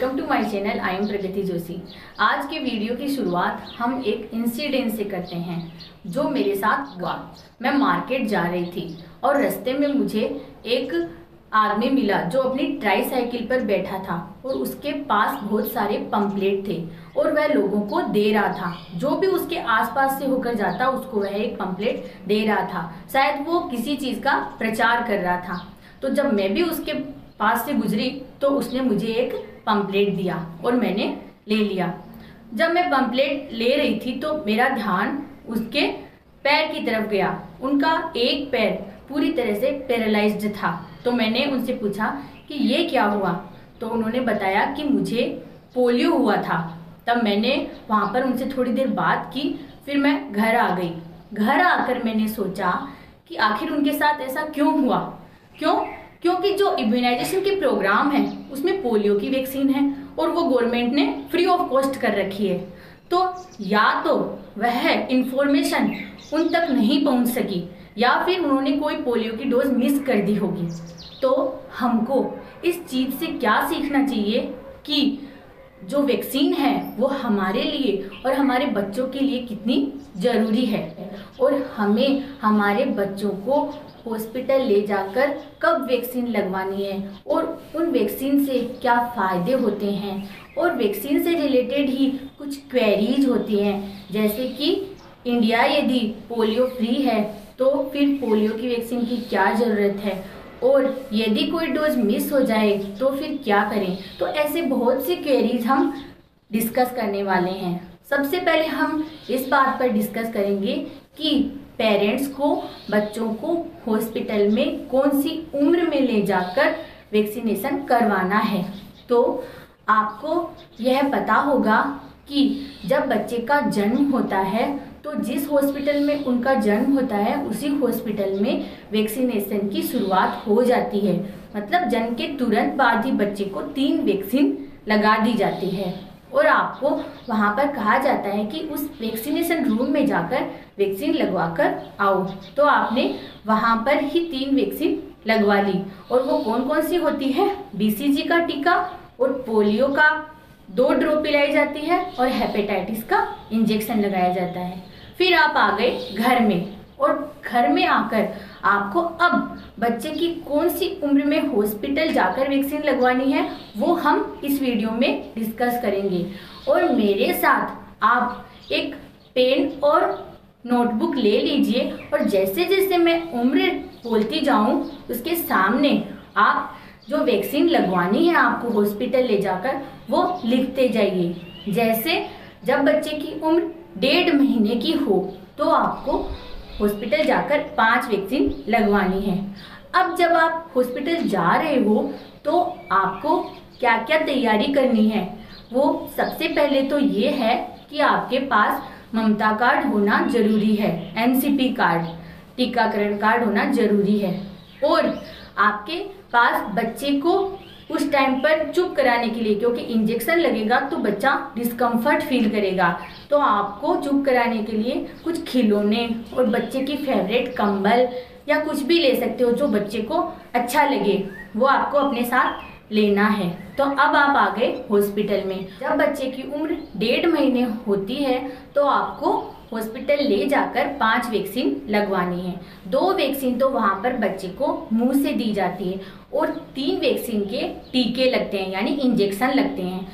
Welcome to my channel. I am Pragati Joshi. आज के video की शुरुआत हम एक इंसिडेंट से करते हैं जो मेरे साथ हुआ। मैं मार्केट जा रही थी और रास्ते में मुझे एक आदमी मिला जो अपनी ट्राईसाइकिल पर बैठा था और उसके पास बहुत सारे पंपलेट थे और वह लोगों को दे रहा था। जो भी उसके आसपास से होकर जाता उसको वह एक पंपलेट दे रहा था। शायद वो किसी चीज़ का प्रचार कर रहा था। तो जब मैं भी उसके पास से गुजरी तो उसने मुझे एक पंपलेट दिया और मैंने ले लिया। जब मैं पंपलेट ले रही थी तो मेरा ध्यान उसके पैर की तरफ गया। उनका एक पैर पूरी तरह से पैरालाइज्ड था। तो मैंने उनसे पूछा कि ये क्या हुआ। तो उन्होंने बताया कि मुझे पोलियो हुआ था। तब मैंने वहाँ पर उनसे थोड़ी देर बात की, फिर मैं घर आ गई। घर आकर मैंने सोचा कि आखिर उनके साथ ऐसा क्यों हुआ। क्योंकि जो इम्यूनाइजेशन के प्रोग्राम है उसमें पोलियो की वैक्सीन है और वो गवर्नमेंट ने फ्री ऑफ कॉस्ट कर रखी है। तो या तो वह इंफॉर्मेशन उन तक नहीं पहुंच सकी या फिर उन्होंने कोई पोलियो की डोज मिस कर दी होगी। तो हमको इस चीज़ से क्या सीखना चाहिए कि जो वैक्सीन है वो हमारे लिए और हमारे बच्चों के लिए कितनी ज़रूरी है और हमें हमारे बच्चों को हॉस्पिटल ले जाकर कब वैक्सीन लगवानी है और उन वैक्सीन से क्या फ़ायदे होते हैं और वैक्सीन से रिलेटेड ही कुछ क्वेरीज होती हैं, जैसे कि इंडिया यदि पोलियो फ्री है तो फिर पोलियो की वैक्सीन की क्या ज़रूरत है और यदि कोई डोज मिस हो जाए तो फिर क्या करें। तो ऐसे बहुत सी क्वेरीज हम डिस्कस करने वाले हैं। सबसे पहले हम इस बात पर डिस्कस करेंगे कि पेरेंट्स को बच्चों को हॉस्पिटल में कौन सी उम्र में ले जाकर वैक्सीनेशन करवाना है। तो आपको यह पता होगा कि जब बच्चे का जन्म होता है तो जिस हॉस्पिटल में उनका जन्म होता है उसी हॉस्पिटल में वैक्सीनेशन की शुरुआत हो जाती है। मतलब जन्म के तुरंत बाद ही बच्चे को 3 वैक्सीन लगा दी जाती है और आपको वहाँ पर कहा जाता है कि उस वैक्सीनेशन रूम में जाकर वैक्सीन लगवा कर आओ। तो आपने वहाँ पर ही 3 वैक्सीन लगवा ली और वो कौन कौन सी होती है। BCG का टीका और पोलियो का 2 ड्रॉप पिलाई जाती है और हेपेटाइटिस का इंजेक्शन लगाया जाता है। फिर आप आ गए घर में और घर में आकर आपको अब बच्चे की कौन सी उम्र में हॉस्पिटल जाकर वैक्सीन लगवानी है वो हम इस वीडियो में डिस्कस करेंगे। और मेरे साथ आप एक पेन और नोटबुक ले लीजिए और जैसे जैसे मैं उम्र बोलती जाऊं उसके सामने आप जो वैक्सीन लगवानी है आपको हॉस्पिटल ले जाकर वो लिखते जाइए। जैसे जब बच्चे की उम्र 1.5 महीने की हो तो आपको हॉस्पिटल जाकर 5 वैक्सीन लगवानी है। अब जब आप हॉस्पिटल जा रहे हो तो आपको क्या क्या तैयारी करनी है। वो सबसे पहले तो ये है कि आपके पास ममता कार्ड होना जरूरी है, MCP कार्ड, टीकाकरण कार्ड होना जरूरी है और आपके पास बच्चे को उस टाइम पर चुप कराने के लिए, क्योंकि इंजेक्शन लगेगा तो बच्चा डिस्कम्फर्ट फील करेगा, तो आपको चुप कराने के लिए कुछ खिलौने और बच्चे की फेवरेट कंबल या कुछ भी ले सकते हो जो बच्चे को अच्छा लगे, वो आपको अपने साथ लेना है। तो अब आप आ गए हॉस्पिटल में। जब बच्चे की उम्र 1.5 महीने होती है तो आपको हॉस्पिटल ले जाकर 5 वैक्सीन लगवानी है। 2 वैक्सीन तो वहाँ पर बच्चे को मुंह से दी जाती है और 3 वैक्सीन के टीके लगते हैं यानी इंजेक्शन लगते हैं।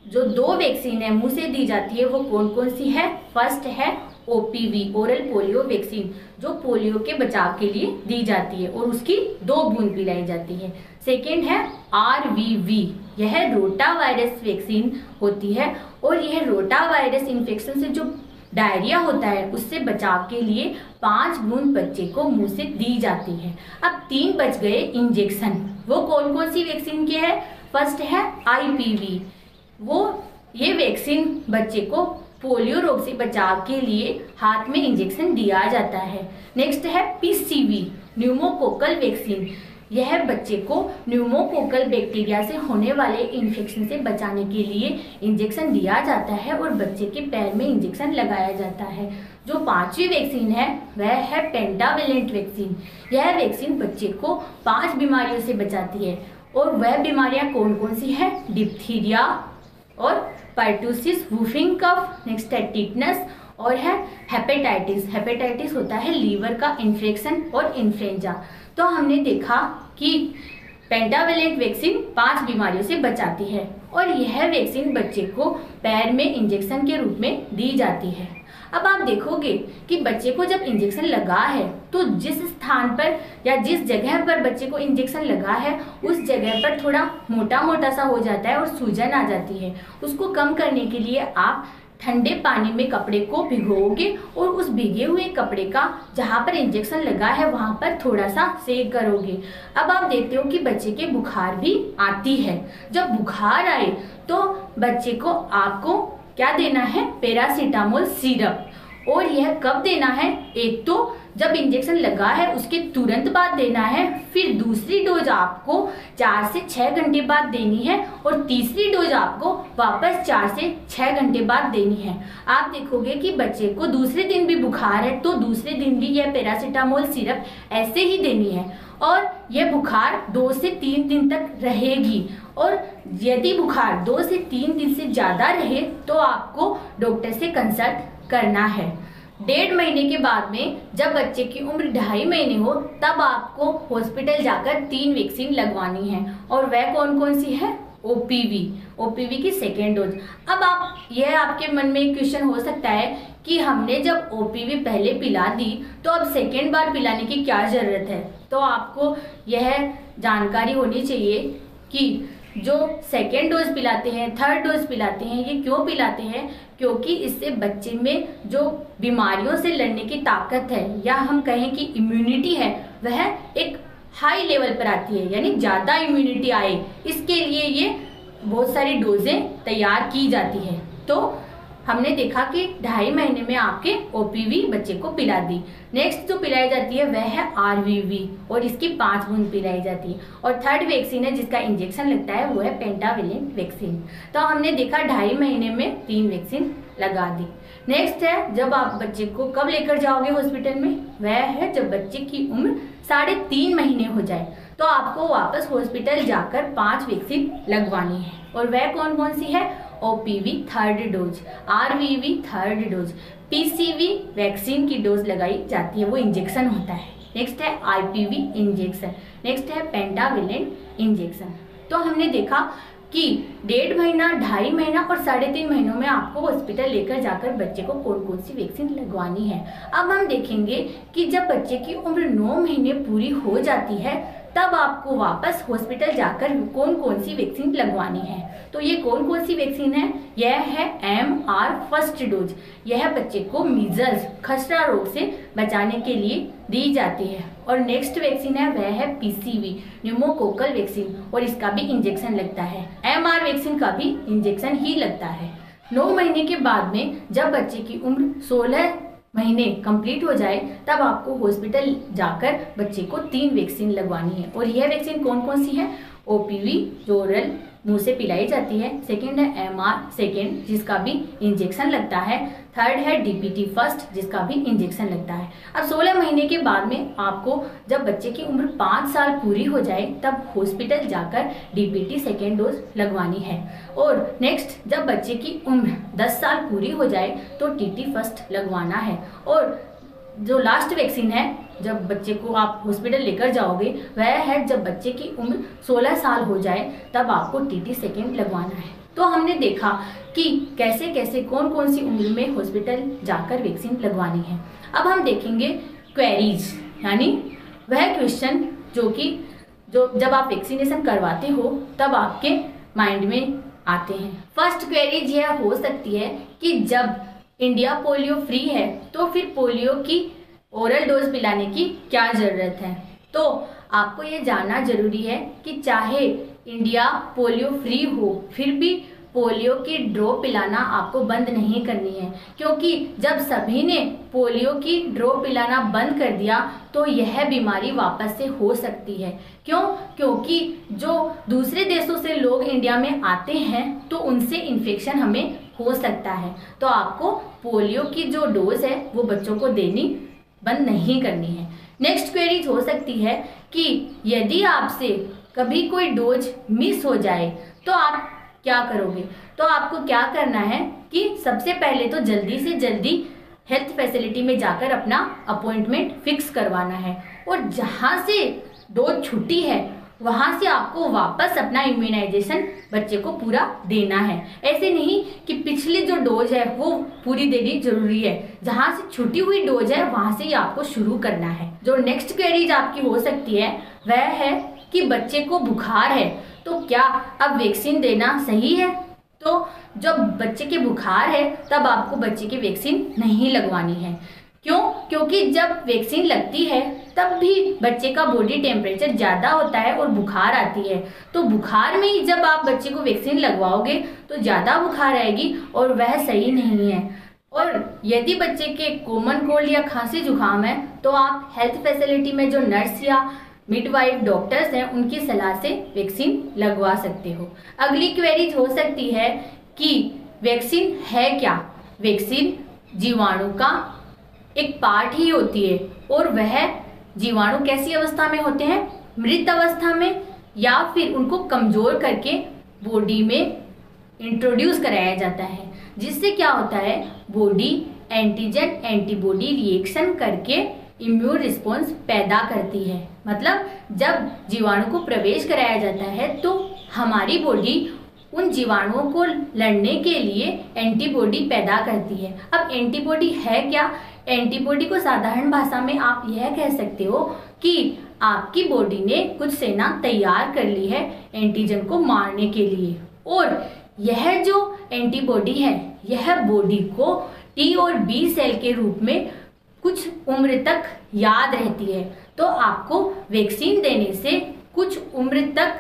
जो 2 वैक्सीन है मुंह से दी जाती है वो कौन कौन सी है। फर्स्ट है OPV, ओरल पोलियो वैक्सीन, जो पोलियो के बचाव के लिए दी जाती है और उसकी 2 बूंद पिलाई जाती है। सेकेंड है RVV, यह रोटा वायरस वैक्सीन होती है और यह रोटा वायरस इन्फेक्शन से जो डायरिया होता है उससे बचाव के लिए 5 बूंद बच्चे को मुंह से दी जाती है। अब 3 बच गए इंजेक्शन। वो कौन कौन सी वैक्सीन के है। फर्स्ट है IPV, ये वैक्सीन बच्चे को पोलियो रोग से बचाव के लिए हाथ में इंजेक्शन दिया जाता है। नेक्स्ट है PCV, न्यूमोकोकल वैक्सीन, यह बच्चे को न्यूमोकोकल बैक्टीरिया से होने वाले इन्फेक्शन से बचाने के लिए इंजेक्शन दिया जाता है और बच्चे के पैर में इंजेक्शन लगाया जाता है। जो 5वीं वैक्सीन है वह है पेंटावेलेंट वैक्सीन। यह वैक्सीन बच्चे को 5 बीमारियों से बचाती है और वह बीमारियां कौन कौन सी है? डिप्थीरिया और पर्टूसिस, वुफिंग कफ, नेक्स्ट है टिटनस और है हेपेटाइटिस। हेपेटाइटिस होता है लीवर का इन्फेक्शन और इन्फ्लुएंजा। तो हमने देखा कि पेंटावेलेंट वैक्सीन 5 बीमारियों से बचाती है और यह वैक्सीन बच्चे को पैर में इंजेक्शन के रूप में दी जाती है। अब आप देखोगे कि बच्चे को जब इंजेक्शन लगा है तो जिस स्थान पर या जिस जगह पर बच्चे को इंजेक्शन लगा है उस जगह पर थोड़ा मोटा मोटा सा हो जाता है और सूजन आ जाती है। उसको कम करने के लिए आप ठंडे पानी में कपड़े को भिगोगे और उस भीगे हुए कपड़े का जहाँ पर इंजेक्शन लगा है वहाँ पर थोड़ा सा सेक करोगे। अब आप देखते हो कि बच्चे के बुखार भी आती है। जब बुखार आए तो बच्चे को आपको क्या देना है? Paracetamol syrup. और यह कब देना है? एक तो जब इंजेक्शन लगा है उसके तुरंत बाद देना है, फिर दूसरी डोज आपको 4 से 6 घंटे बाद देनी है और तीसरी डोज आपको वापस 4 से 6 घंटे बाद देनी है। आप देखोगे कि बच्चे को दूसरे दिन भी बुखार है तो दूसरे दिन भी यह पैरासीटामोल सिरप ऐसे ही देनी है और यह बुखार 2 से 3 दिन तक रहेगी। और यदि बुखार 2 से 3 दिन से ज़्यादा रहे तो आपको डॉक्टर से कंसल्ट करना है। 1.5 महीने के बाद में जब बच्चे की उम्र 2.5 महीने हो तब आपको हॉस्पिटल जाकर 3 वैक्सीन लगवानी है और वह कौन कौन सी है? ओपीवी की 2nd डोज। अब यह आपके मन में एक क्वेश्चन हो सकता है कि हमने जब ओपीवी पहले पिला दी तो अब 2nd बार पिलाने की क्या जरूरत है? तो आपको यह जानकारी होनी चाहिए कि जो 2nd डोज पिलाते हैं, 3rd डोज पिलाते हैं, ये क्यों पिलाते हैं? क्योंकि इससे बच्चे में जो बीमारियों से लड़ने की ताकत है या हम कहें कि इम्यूनिटी है वह एक हाई लेवल पर आती है, यानी ज़्यादा इम्यूनिटी आए, इसके लिए ये बहुत सारी डोजें तैयार की जाती है। तो हमने देखा कि 2.5 महीने में आपके ओपीवी बच्चे को पिला दी। नेक्स्ट जो पिलाई जाती है वह है आरवीवी और इसकी 5 बूंद पिलाई जाती है। और 3rd वैक्सीन है जिसका इंजेक्शन लगता है वो है पेंटावेलेंट वैक्सीन। तो हमने देखा 2.5 महीने में 3 वैक्सीन लगा दी। नेक्स्ट है जब आप बच्चे को कब लेकर जाओगे हॉस्पिटल में? वह है जब बच्चे की उम्र 3.5 महीने हो जाए तो आपको वापस हॉस्पिटल जाकर 5 वैक्सीन लगवानी है और वह कौन कौन सी है? OPV 3rd dose, RVV 3rd dose, PCV vaccine की डोज लगाई जाती है, वो इंजेक्शन होता है। नेक्स्ट है आईपीवी इंजेक्शन, नेक्स्ट है पेंटावेलेंट इंजेक्शन। तो हमने देखा कि 1.5 महीना, 2.5 महीना और 3.5 महीनों में आपको हॉस्पिटल लेकर जाकर बच्चे को कौन कौन सी वैक्सीन लगवानी है। अब हम देखेंगे कि जब बच्चे की उम्र 9 महीने पूरी हो जाती है तब आपको वापस हॉस्पिटल जाकर कौन कौन सी वैक्सीन लगवानी है। तो ये कौन कौन सी वैक्सीन है? यह है MR फर्स्ट डोज। यह बच्चे को मीजल्स, खसरा रोग से बचाने के लिए दी जाती है। और नेक्स्ट वैक्सीन है वह है PCV, न्यूमोकोकल वैक्सीन, और इसका भी इंजेक्शन लगता है। MR वैक्सीन का भी इंजेक्शन ही लगता है। 9 महीने के बाद में जब बच्चे की उम्र 16 महीने कंप्लीट हो जाए तब आपको हॉस्पिटल जाकर बच्चे को 3 वैक्सीन लगवानी है। और यह वैक्सीन कौन कौन सी है? OPV जो ओरल मुंह से पिलाई जाती है, 2nd है MR 2nd जिसका भी इंजेक्शन लगता है, 3rd है DPT फर्स्ट जिसका भी इंजेक्शन लगता है। अब 16 महीने के बाद में आपको जब बच्चे की उम्र 5 साल पूरी हो जाए तब हॉस्पिटल जाकर DPT 2nd डोज लगवानी है। और नेक्स्ट जब बच्चे की उम्र 10 साल पूरी हो जाए तो TT फर्स्ट लगवाना है। और जो लास्ट वैक्सीन है जब बच्चे को आप हॉस्पिटल लेकर जाओगे वह है जब बच्चे की उम्र 16 साल हो जाए तब आपको TT 2nd लगवाना है। तो हमने देखा कि कैसे कैसे कौन कौन सी उम्र में हॉस्पिटल जाकर वैक्सीन लगवानी है। अब हम देखेंगे क्वेरीज, यानी वह क्वेश्चन जो जब आप वैक्सीनेशन करवाते हो तब आपके माइंड में आते हैं। फर्स्ट क्वेरीज यह हो सकती है कि जब इंडिया पोलियो फ्री है तो फिर पोलियो की ओरल डोज पिलाने की क्या ज़रूरत है। तो आपको ये जानना जरूरी है कि चाहे इंडिया पोलियो फ्री हो फिर भी पोलियो की ड्रॉप पिलाना आपको बंद नहीं करनी है, क्योंकि जब सभी ने पोलियो की ड्रॉप पिलाना बंद कर दिया तो यह बीमारी वापस से हो सकती है। क्यों? क्योंकि जो दूसरे देशों से लोग इंडिया में आते हैं तो उनसे इन्फेक्शन हमें हो सकता है। तो आपको पोलियो की जो डोज है वो बच्चों को देनी बंद नहीं करनी है। नेक्स्ट क्वेरीज हो सकती है कि यदि आपसे कभी कोई डोज मिस हो जाए तो आप क्या करोगे? तो आपको क्या करना है कि सबसे पहले तो जल्दी से जल्दी हेल्थ फैसिलिटी में जाकर अपना अपॉइंटमेंट फिक्स करवाना है, और जहाँ से डोज छुट्टी है वहाँ से आपको वापस अपना इम्यूनाइजेशन बच्चे को पूरा देना है। ऐसे नहीं कि पिछली जो डोज है वो पूरी देनी जरूरी है, जहाँ से छुट्टी हुई डोज है वहाँ से ही आपको शुरू करना है। जो नेक्स्ट क्वेरीज आपकी हो सकती है वह है कि बच्चे को बुखार है तो क्या अब वैक्सीन देना सही है? तो जब बच्चे के बुखार है तब आपको बच्चे की वैक्सीन नहीं लगवानी है। क्यों? क्योंकि जब वैक्सीन लगती है तब भी बच्चे का बॉडी टेम्परेचर ज़्यादा होता है और बुखार आती है, तो बुखार में ही जब आप बच्चे को वैक्सीन लगवाओगे तो ज़्यादा बुखार आएगी और वह सही नहीं है। और यदि बच्चे के कॉमन कोल्ड या खांसी जुकाम है तो आप हेल्थ फैसिलिटी में जो नर्स या मिडवाइफ डॉक्टर्स हैं उनकी सलाह से वैक्सीन लगवा सकते हो। अगली क्वेरीज हो सकती है कि वैक्सीन है क्या? वैक्सीन जीवाणु का एक पार्ट ही होती है, और वह जीवाणु कैसी अवस्था में होते हैं? मृत अवस्था में, या फिर उनको कमजोर करके बॉडी में इंट्रोड्यूस कराया जाता है, जिससे क्या होता है बॉडी एंटीजन एंटीबॉडी रिएक्शन करके इम्यून रिस्पॉन्स पैदा करती है। मतलब जब जीवाणु को प्रवेश कराया जाता है तो हमारी बॉडी उन जीवाणुओं को लड़ने के लिए एंटीबॉडी पैदा करती है। अब एंटीबॉडी है क्या? एंटीबॉडी को साधारण भाषा में आप यह कह सकते हो कि आपकी बॉडी ने कुछ सेना तैयार कर ली है एंटीजन को मारने के लिए, और यह जो एंटीबॉडी है यह बॉडी को टी और बी सेल के रूप में कुछ उम्र तक याद रहती है। तो आपको वैक्सीन देने से कुछ उम्र तक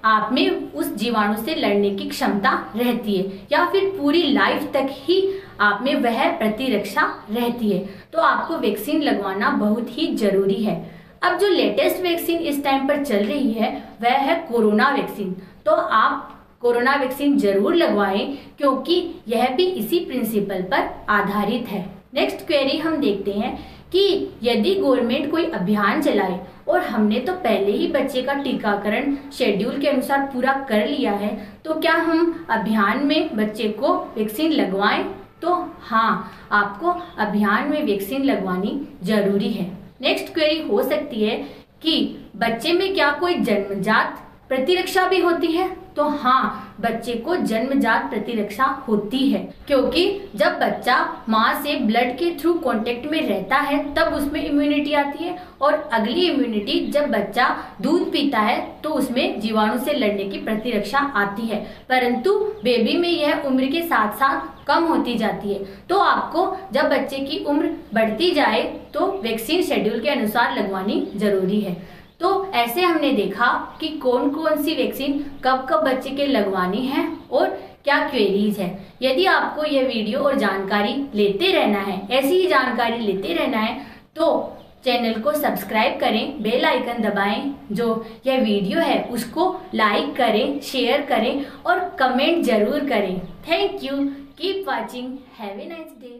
आप में उस जीवाणु से लड़ने की क्षमता रहती है, या फिर पूरी लाइफ तक ही आप में वह प्रतिरक्षा रहती है। तो आपको वैक्सीन लगवाना बहुत ही जरूरी है। अब जो लेटेस्ट वैक्सीन इस टाइम पर चल रही है वह है कोरोना वैक्सीन। तो आप कोरोना वैक्सीन जरूर लगवाएं, क्योंकि यह भी इसी प्रिंसिपल पर आधारित है। नेक्स्ट क्वेरी हम देखते हैं कि यदि गवर्नमेंट कोई अभियान चलाए और हमने तो पहले ही बच्चे का टीकाकरण शेड्यूल के अनुसार पूरा कर लिया है, तो क्या हम अभियान में बच्चे को वैक्सीन लगवाएं? तो हाँ, आपको अभियान में वैक्सीन लगवानी जरूरी है। नेक्स्ट क्वेरी हो सकती है कि बच्चे में क्या कोई जन्मजात प्रतिरक्षा भी होती है? तो हाँ, बच्चे को जन्मजात प्रतिरक्षा होती है, क्योंकि जब बच्चा माँ से ब्लड के थ्रू कांटेक्ट में रहता है तब उसमें इम्यूनिटी आती है, और अगली इम्यूनिटी जब बच्चा दूध पीता है तो उसमें जीवाणु से लड़ने की प्रतिरक्षा आती है। परंतु बेबी में यह उम्र के साथ साथ कम होती जाती है। तो आपको जब बच्चे की उम्र बढ़ती जाए तो वैक्सीन शेड्यूल के अनुसार लगवानी जरूरी है। तो ऐसे हमने देखा कि कौन कौन सी वैक्सीन कब कब बच्चे के लगवानी है और क्या क्वेरीज है। यदि आपको यह वीडियो और जानकारी लेते रहना है, ऐसी ही जानकारी लेते रहना है, तो चैनल को सब्सक्राइब करें, बेल आइकन दबाएं, जो यह वीडियो है उसको लाइक करें, शेयर करें और कमेंट जरूर करें। Thank you, keep watching, have a nice day.